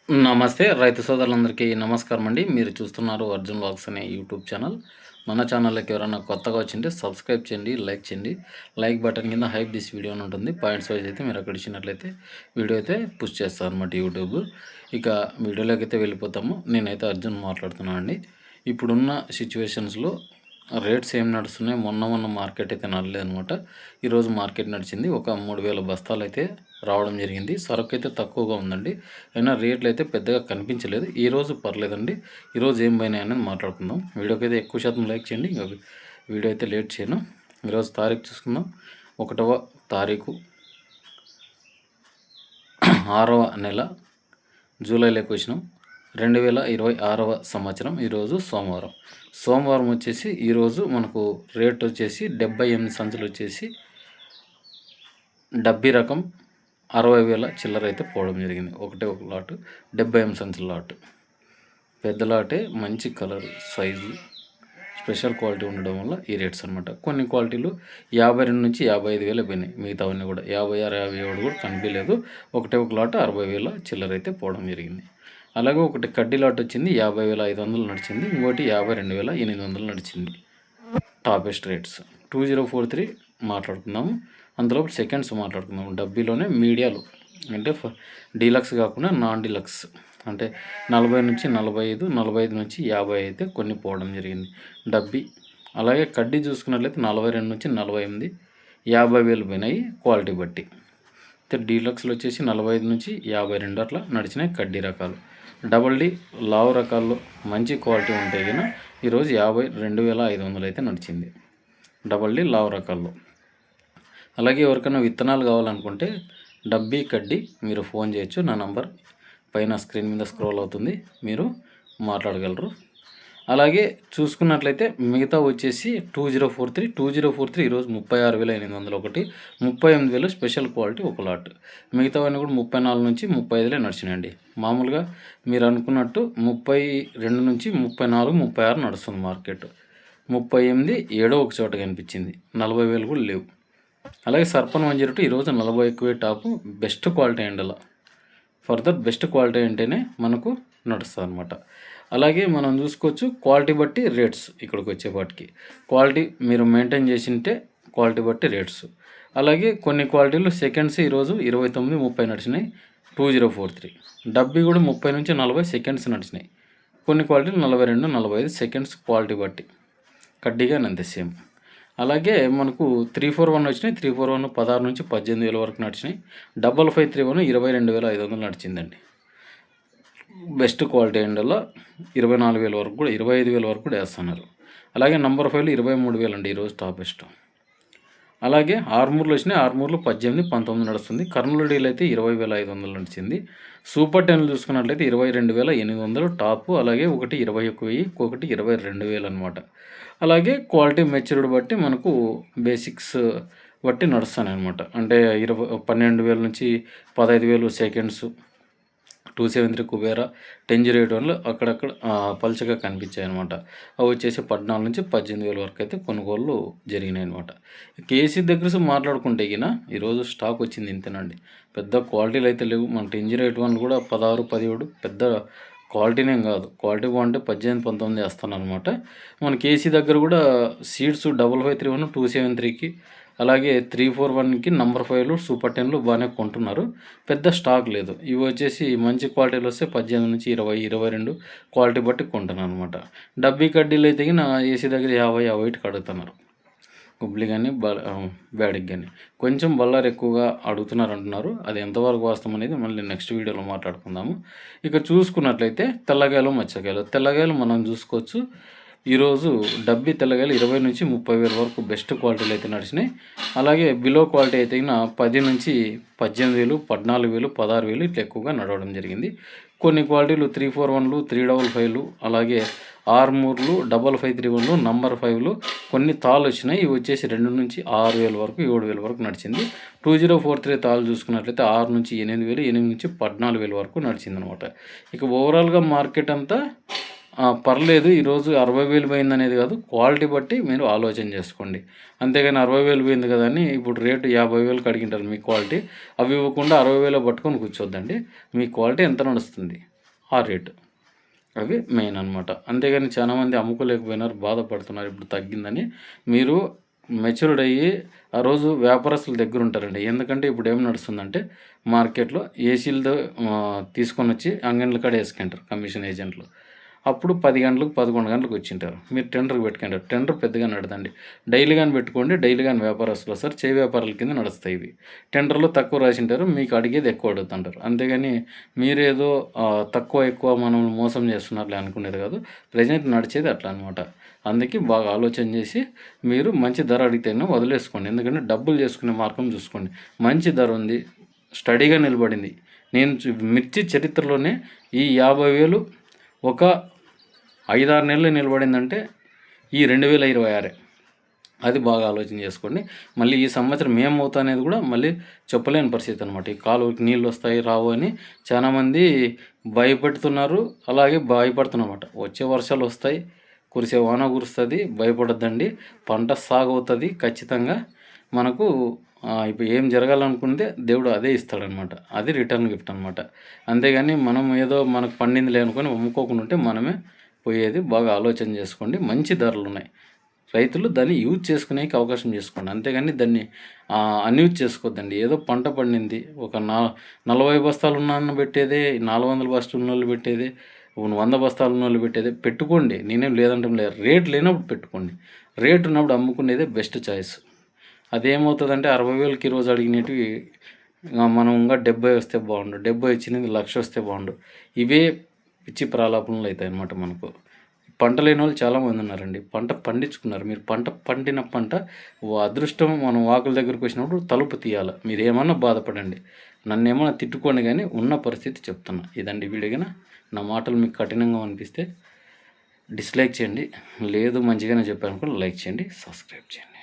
నమస్తే రైతు సోదరులందరికీ నమస్కారం అండి. మీరు చూస్తున్నారు అర్జున్ వ్లాగ్స్ అనే యూట్యూబ్ ఛానల్. మన ఛానల్‌లోకి ఎవరైనా కొత్తగా వచ్చింటే సబ్స్క్రైబ్ చేయండి, లైక్ చేయండి. లైక్ బటన్ కింద హైప్ దిస్ వీడియో అని ఉంటుంది. పాయింట్స్ వైజ్ అయితే మీరు అక్కడ ఇచ్చినట్లయితే వీడియో అయితే పుష్ చేస్తారనమాట యూట్యూబ్. ఇక వీడియోలోకి అయితే వెళ్ళిపోతాము. నేనైతే అర్జున్ మాట్లాడుతున్నాను అండి. ఇప్పుడున్న సిచ్యువేషన్స్‌లో రేట్స్ ఏం నడుస్తున్నాయి, మొన్న మార్కెట్ అయితే నడలేదనమాట. ఈరోజు మార్కెట్ నడిచింది. ఒక 3000 బస్తాలు అయితే రావడం జరిగింది. సరుకు అయితే తక్కువగా ఉందండి. అయినా రేట్లు అయితే పెద్దగా కనిపించలేదు. ఈరోజు పర్లేదండి. ఈరోజు ఏం పోయినాయి అనేది మాట్లాడుకుందాం. వీడియోకి అయితే ఎక్కువ శాతం లైక్ చేయండి. ఇంకా వీడియో అయితే లేట్ చేయను. ఈరోజు తారీఖు చూసుకుందాం. 1వ తారీఖు 6వ నెల జూలైలోకి వచ్చినాం. 2026వ సంవత్సరం. ఈరోజు సోమవారం వచ్చేసి ఈరోజు మనకు రేట్ వచ్చేసి 78 సంచులు వచ్చేసి డబ్బీ రకం 60,000 చిల్లర అయితే పోవడం జరిగింది. ఒకటే ఒక లాటు 78 సంచుల లాటు. పెద్ద లాటే, మంచి కలర్, సైజు, స్పెషల్ క్వాలిటీ ఉండడం వల్ల ఈ రేట్స్ అనమాట. కొన్ని క్వాలిటీలు 52 నుంచి 55,000 పోయినాయి. మిగతావన్నీ కూడా 56, 57 కూడా కనిపించలేదు. ఒకటే ఒక లాటు 60,000 చిల్లర అయితే పోవడం జరిగింది. అలాగే ఒకటి కడ్డీ లాట్ వచ్చింది 50,500 నడిచింది. ఇంకోటి 52,800 నడిచింది. టాపెస్ట్ రేట్స్ 2043 మాట్లాడుకుందాము. అందులో సెకండ్స్ మాట్లాడుకుందాము. డబ్బీలోనే మీడియాలు అంటే డీలక్స్ కాకుండా నాన్ డీలక్స్ అంటే 40 నుంచి 45, 45 నుంచి 50 అయితే కొన్ని పోవడం జరిగింది డబ్బీ. అలాగే కడ్డీ చూసుకున్నట్లయితే 42 నుంచి 48, 50,000 పోయినాయి క్వాలిటీ బట్టి. డీలక్స్లో వచ్చేసి 45 నుంచి 52 అట్లా నడిచినాయి కడ్డీ రకాలు. డబల్ డీ లావు రకాల్లో మంచి క్వాలిటీ ఉంటే కనుక ఈరోజు 52,500 అయితే నడిచింది డబల్ డీ లావు రకాల్లో. అలాగే ఎవరికైనా విత్తనాలు కావాలనుకుంటే డబ్బీ కడ్డీ మీరు ఫోన్ చేయొచ్చు. నా నంబర్ పైన స్క్రీన్ మీద స్క్రోల్ అవుతుంది, మీరు మాట్లాడగలరు. అలాగే చూసుకున్నట్లయితే మిగతా వచ్చేసి 2043 ఈరోజు 36,800 ఒకటి, 38,000 స్పెషల్ క్వాలిటీ ఒక లాట్. మిగతావన్నీ కూడా 34 నుంచి 35 నడిచినాయండి. మామూలుగా మీరు అనుకున్నట్టు 32 నుంచి 34, 36 నడుస్తుంది మార్కెట్. 38 ఏడో ఒక చోట కనిపించింది. 40,000 కూడా లేవు. అలాగే సర్పన్ 102 ఈరోజు 40 ఎక్కువే టాపు. బెస్ట్ క్వాలిటీ అండి. అలా ఫర్దర్ బెస్ట్ క్వాలిటీ అంటేనే మనకు నడుస్తుంది అనమాట. అలాగే మనం చూసుకోవచ్చు క్వాలిటీ బట్టి రేట్స్. ఇక్కడికి వచ్చేపాటికి క్వాలిటీ మీరు మెయింటైన్ చేసింటే క్వాలిటీ బట్టి రేట్స్. అలాగే కొన్ని క్వాలిటీలు సెకండ్స్ ఈరోజు 29, 30 నడిచినాయి 2043. డబ్బీ కూడా 30 నుంచి 40 సెకండ్స్ నడిచినాయి. కొన్ని క్వాలిటీలు 42, 45 సెకండ్స్ క్వాలిటీ బట్టి. కడ్డీగా అంతే సేమ్. అలాగే మనకు 341 వచ్చినాయి. 341 16 నుంచి 18,000 వరకు నడిచినాయి. 5531 22,500 నడిచిందండి. బెస్ట్ క్వాలిటీ ఎండలో 24,000 వరకు కూడా 25,000 వరకు కూడా వేస్తున్నారు. అలాగే నంబర్ 5లో 23,000 అండి ఈరోజు టాప్ బెస్ట్. అలాగే ఆర్మూర్లు వచ్చినాయి. ఆర్మూర్లు 18, 19 నడుస్తుంది. కర్నూలు డీల్ అయితే 20,500 నడిచింది. సూపర్ 10 చూసుకున్నట్లయితే 22,800 టాపు. అలాగే ఒకటి 21,000, ఒకటి 22,000 అనమాట. అలాగే క్వాలిటీ మెచ్యూర్డ్ బట్టి మనకు బేసిక్స్ బట్టి నడుస్తాయి అనమాట. అంటే 12,000 నుంచి 15,000 సెకండ్స్, 273 కుబేరా, 1008 అక్కడక్కడ పలుచగా కనిపించాయి అనమాట. అవి వచ్చేసి 14 నుంచి 18,000 వరకు అయితే కొనుగోళ్ళు జరిగినాయి అనమాట. కేసీ దగ్గర మాట్లాడుకుంటే గిన ఈరోజు స్టాక్ వచ్చింది ఇంతేనండి. పెద్ద క్వాలిటీలు అయితే లేవు. మన 1008 కూడా 16, 17 పెద్ద క్వాలిటీనే కాదు. క్వాలిటీ బాగుంటే 18, 19 వేస్తాను అనమాట. మన కేసీ దగ్గర కూడా సీడ్స్ 5531, 273కి అలాగే 341కి నంబర్ 5లు సూపర్ 10లు బాగానే కొంటున్నారు. పెద్ద స్టాక్ లేదు. ఇవి వచ్చేసి మంచి క్వాలిటీలు వస్తే 18 నుంచి 20, 22 క్వాలిటీ బట్టి కొంటున్నాను అనమాట. డబ్బీ కడ్డీలు అయితే నా ఏసీ దగ్గర 50, 51కి అడుగుతున్నారు. గుబ్లీ కానీ బ్యాడికి కానీ కొంచెం బల్లారు ఎక్కువగా అడుగుతున్నారు అంటున్నారు. అది ఎంతవరకు వాస్తవం అనేది మళ్ళీ నెక్స్ట్ వీడియోలో మాట్లాడుకుందాము. ఇక చూసుకున్నట్లయితే తెల్లగాయలు, మచ్చకాయలు. తెల్లగాయలు మనం చూసుకోవచ్చు. ఈరోజు డబ్బీ తెల్లగాయలు 20 నుంచి 30,000 వరకు బెస్ట్ క్వాలిటీలు అయితే నడిచినాయి. అలాగే బిలో క్వాలిటీ అయితే 10 నుంచి 18,000, 14,000, 16,000 ఇట్లా ఎక్కువగా నడవడం జరిగింది. కొన్ని క్వాలిటీలు 341లు, 355లు, అలాగే ఆర్మూర్లు, 5531లు, నంబర్ 5లు కొన్ని తాళ్ళు వచ్చినాయి. ఇవి వచ్చేసి 2 నుంచి 6,000 వరకు, 7,000 వరకు నడిచింది. 2043 తాళ్ళు చూసుకున్నట్లయితే 6 నుంచి 8,000, 8 నుంచి 14,000 వరకు నడిచిందనమాట. ఇక ఓవరాల్గా మార్కెట్ అంతా పర్లేదు. ఈరోజు 60,000 పోయింది అనేది కాదు, క్వాలిటీ బట్టి మీరు ఆలోచన చేసుకోండి. అంతేగాని 60,000 పోయింది కదా అని ఇప్పుడు రేటు 50,000కి అడిగింటారు మీ క్వాలిటీ. అవి ఇవ్వకుండా 60,000 పట్టుకొని కూర్చోద్దండి. మీ క్వాలిటీ ఎంత నడుస్తుంది. ఆ రేటు. అవి మెయిన్ అనమాట. అంతేగాని చాలామంది అమ్ముకోలేకపోయినారు, బాధపడుతున్నారు ఇప్పుడు తగ్గిందని. మీరు మెచ్యూర్డ్ అయ్యి ఆ రోజు వ్యాపారస్తుల దగ్గర ఉంటారండి. ఎందుకంటే ఇప్పుడు ఏం నడుస్తుందంటే మార్కెట్‌లో ఏసీలతో తీసుకొనొచ్చి అంగన్ల కాడ ఏసుకుంటారు కమిషన్ ఏజెంట్లు. అప్పుడు 10 గంటలకు, 11 గంటలకు వచ్చింటారు. మీరు టెండర్‌కి పెట్టుకుంటారు. టెండర్ పెద్దగా నడదండి. డైలీ గాని పెట్టుకోండి. డైలీ గాని వ్యాపారస్తులు వస్తారు. చేయి వ్యాపారాల కింద నడుస్తాయి ఇవి. టెండర్‌లో తక్కువ రాసింటారు. మీకు అడిగేది ఎక్కువ అడుగుతుంటారు. అంతేగాని మీరేదో తక్కువ, ఎక్కువ మనల్ని మోసం చేస్తున్నారులే అనుకునేది కాదు. ప్రెజెంట్ నడిచేది అట్లా అనమాట. అందుకే బాగా ఆలోచన చేసి మీరు మంచి ధర అడిగితేనే వదిలేసుకోండి. ఎందుకంటే డబ్బులు చేసుకునే మార్గం చూసుకోండి. మంచి ధర ఉంది. స్టడీగా నిలబడింది. నేను మిర్చి చరిత్రలోనే ఈ 50,000 ఒక 5, 6 నెలలు నిలబడిందంటే ఈ 2026 అది బాగా ఆలోచన చేసుకోండి. మళ్ళీ ఈ సంవత్సరం ఏమవుతానేది కూడా మళ్ళీ చెప్పలేని పరిస్థితి అనమాట. ఈ కాలువకి నీళ్ళు వస్తాయి రావు అని చాలామంది భయపెడుతున్నారు. అలాగే భయపడుతున్నమాట. వచ్చే వర్షాలు వస్తాయి, కురిసే వాన కురుస్తుంది, భయపడొద్దండి. పంట సాగు అవుతుంది ఖచ్చితంగా. మనకు ఇప్పుడు ఏం జరగాలనుకుంటే దేవుడు అదే ఇస్తాడనమాట. అది రిటర్న్ గిఫ్ట్ అనమాట. అంతేగాని మనం ఏదో మనకు పండిందిలే అనుకొని అమ్ముకోకుండా ఉంటే మనమే పోయేది. బాగా ఆలోచన చేసుకోండి. మంచి ధరలు ఉన్నాయి. రైతులు దాన్ని యూజ్ చేసుకునేకి అవకాశం చేసుకోండి. అంతేగాని దాన్ని అన్యూజ్ చేసుకోవద్దండి. ఏదో పంట పండింది ఒక 40 బస్తాలు ఉన్నోళ్ళు పెట్టేదే, 400 బస్తాలు ఉన్నోళ్ళు పెట్టేదే, 100 బస్తాలు ఉన్నోళ్ళు పెట్టేదే పెట్టుకోండి. నేనేం లేదంటం లేదు. రేట్ లేనప్పుడు పెట్టుకోండి. రేట్ ఉన్నప్పుడు అమ్ముకునేదే బెస్ట్ చాయిస్. అదేమవుతుందంటే 60,000కి ఈరోజు అడిగినటివి మనం ఇంకా 70 వస్తే బాగుండు, 70 వచ్చినది 1,00,000 వస్తే బాగుండు. ఇవే పిచ్చి ప్రలాపనలు అవుతాయి అన్నమాట మనకు. పంట లేని వాళ్ళు చాలామంది ఉన్నారండి. పంట పండించుకున్నారు. మీరు పంట పండిన పంట అదృష్టం మనం వాకుల దగ్గరికి వచ్చినప్పుడు తలుపు తీయాలి. మీరు ఏమన్నా బాధపడండి, నన్నేమన్నా తిట్టుకోండి, కానీ ఉన్న పరిస్థితి చెప్తున్నా. ఇదండి వీడియో. నా మాటలు మీకు కఠినంగా అనిపిస్తే డిస్లైక్ చేయండి. లేదు మంచిగానే చెప్పాను అనుకో లైక్ చేయండి, సబ్స్క్రైబ్ చేయండి.